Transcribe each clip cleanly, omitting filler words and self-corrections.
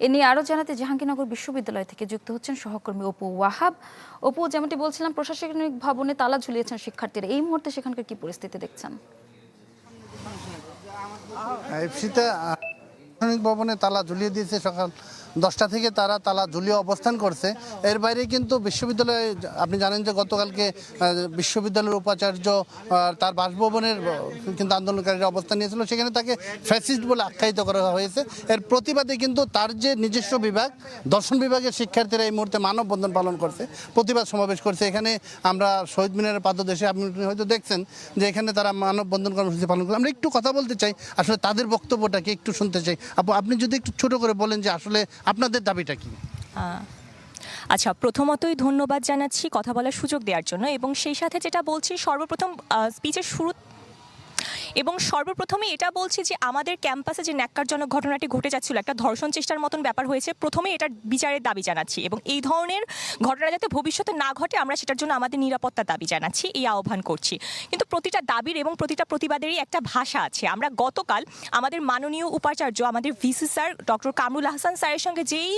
এ নিয়ে আরও জানাতে জাহাঙ্গীরনগর বিশ্ববিদ্যালয় থেকে যুক্ত হচ্ছেন সহকর্মী অপু ওয়াহাব। অপু, যেমনটি বলছিলাম, প্রশাসনিক ভবনে তালা ঝুলিয়েছেন শিক্ষার্থীরা। এই মুহূর্তে সেখানকার কি পরিস্থিতি দেখছেন? এফসিতে প্রশাসনিক ভবনে তালা ঝুলিয়ে দিয়েছে। সকাল 10টা থেকে তারা তালা ঝুলিয়ে অবস্থান করছে। এর বাইরে কিন্তু বিশ্ববিদ্যালয়ে আপনি জানেন যে গতকালকে বিশ্ববিদ্যালয়ের উপাচার্য তার বাসভবনের কিন্তু আন্দোলনকারীরা অবস্থান নিয়েছিল, সেখানে তাকে ফ্যাসিস্ট বলে আখ্যায়িত করা হয়েছে। এর প্রতিবাদে কিন্তু তার যে নিজস্ব বিভাগ, দর্শন বিভাগের শিক্ষার্থীরা এই মুহূর্তে মানববন্ধন পালন করছে, প্রতিবাদ সমাবেশ করছে। এখানে আমরা শহীদ মিনারের পাদদেশে, আপনি হয়তো দেখছেন যে এখানে তারা মানববন্ধন কর্মসূচি পালন করে। আমরা একটু কথা বলতে চাই, আসলে তাদের বক্তব্যটাকে একটু শুনতে চাই। আপনি যদি একটু ছোট করে বলেন যে আসলে আপনাদের দাবিটা কি? আচ্ছা, প্রথমতই ধন্যবাদ জানাচ্ছি কথা বলার সুযোগ দেওয়ার জন্য, এবং সেই সাথে যেটা বলছি সর্বপ্রথম স্পিচের সর্বপ্রথমে এটা বলছি যে আমাদের ক্যাম্পাসে যে ন্যাক্কারজনক ঘটনাটি ঘটে যাচ্ছিল, একটা ধর্ষণ চেষ্টার মতন ব্যাপার হয়েছে, প্রথমে এটার বিচারের দাবি জানাচ্ছি এবং এই ধরনের ঘটনা যাতে ভবিষ্যতে না ঘটে আমরা সেটার জন্য আমাদের নিরাপত্তার দাবি জানাচ্ছি, এই আহ্বান করছি। কিন্তু প্রতিটা দাবির এবং প্রতিটা প্রতিবাদেরই একটা ভাষা আছে। আমরা গতকাল আমাদের মাননীয় উপাচার্য, আমাদের VC sir doctor Kamrul Ahsan স্যারের সঙ্গে যেই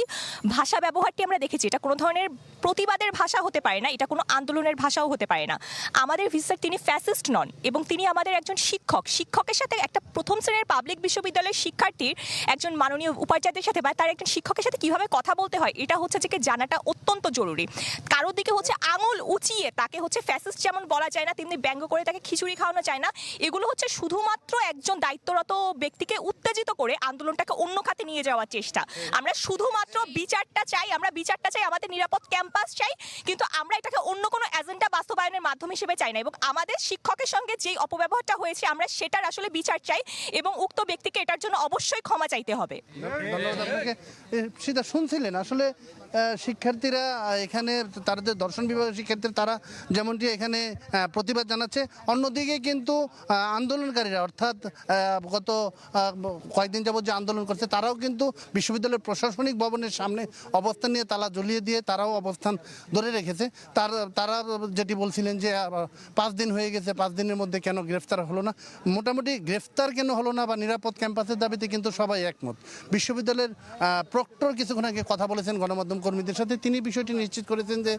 ভাষা ব্যবহারটি আমরা দেখেছি, এটা কোনো ধরনের প্রতিবাদের ভাষা হতে পারে না, এটা কোনো আন্দোলনের ভাষাও হতে পারে না। আমাদের ভিসি স্যার তিনি ফ্যাসিস্ট নন এবং তিনি আমাদের একজন শিক্ষকের সাথে, একটা প্রথম শ্রেণীর পাবলিক বিশ্ববিদ্যালয়ের শিক্ষার্থীর একজন মাননীয় উপাচার্যের সাথে বা তার একজন শিক্ষকের সাথে কিভাবে কথা বলতে হয় এটা হচ্ছে যে জানাটা অত্যন্ত জরুরি। কারোর দিকে হচ্ছে আঙুল উঁচিয়ে তাকে হচ্ছে ফ্যাসিস্ট যেমন বলা যায় না, তেমনি ব্যঙ্গ করে তাকে খিচুড়ি খাওয়ানো যায় না। এগুলো হচ্ছে শুধুমাত্র একজন দায়িত্বরত ব্যক্তিকে উত্তেজিত করে আন্দোলনটাকে অন্য খাতে নিয়ে যাওয়ার চেষ্টা। আমরা শুধুমাত্র বিচারটা চাই, আমাদের নিরাপদ ক্যাম্পাস চাই, কিন্তু আমরা এটাকে অন্য কোনো এজেন্ডা বাস্তবায়নের মাধ্যম হিসেবে চাই না। এবং আমাদের শিক্ষকের সঙ্গে যেই অপব্যবহারটা হয়েছে আমরা সেটার আসলে বিচার চাই এবং উক্ত ব্যক্তিকে এটার জন্য অবশ্যই ক্ষমা চাইতে হবে। ধন্যবাদ আপনাকে। সেটা শুনছিলেন আসলে শিক্ষার্থীরা এখানে, তাদের দর্শন বিভাগের শিক্ষার্থীরা তারা যেমনটি এখানে প্রতিবাদ জানাচ্ছে, অন্যদিকে কিন্তু আন্দোলনকারীরা, অর্থাৎ গত কয়েকদিন যাবত যে আন্দোলন করছে তারাও কিন্তু বিশ্ববিদ্যালয়ের প্রশাসনিক ভবনের সামনে অবস্থান নিয়ে তালা ঝুলিয়ে দিয়ে তারাও অবস্থান ধরে রেখেছে। তারা যেটি বলছিলেন যে 5 দিন হয়ে গেছে, 5 দিনের মধ্যে কেন গ্রেফতার হলো না, মোটামুটি গ্রেফতার কেন হলো না বা নিরাপদ ক্যাম্পাসের দাবিতে কিন্তু সবাই একমত। বিশ্ববিদ্যালয়ের প্রক্টর কিছুক্ষণ আগে কথা বলেছেন গণমাধ্যম কর্মীদের সাথে, তিনি বিষয়টি নিশ্চিত করেছেন যে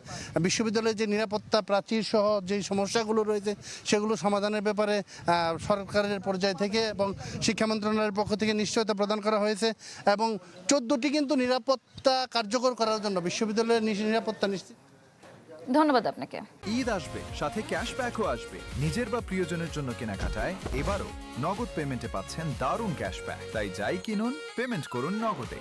বিশ্ববিদ্যালয়ের যে নিরাপত্তা প্রাচীর সহ যে সমস্যাগুলো রয়েছে সেগুলো সমাধানের ব্যাপারে সরকারের পর্যায় থেকে এবং শিক্ষা মন্ত্রণালয়ের পক্ষ থেকে নিশ্চয়তা প্রদান করা হয়েছে এবং 14টি কিন্তু নিরাপত্তা কার্যকর করার জন্য বিশ্ববিদ্যালয়ের নিরাপত্তা নিশ্চিত। ধন্যবাদ আপনাকে। ঈদ আসবে, সাথে ক্যাশব্যাকও আসবে। নিজের বা প্রিয়জনের জন্য কেনাকাটায় এবারও নগদ পেমেন্টে পাচ্ছেন দারুণ ক্যাশব্যাক। তাই যাই কিনুন, পেমেন্ট করুন নগদে।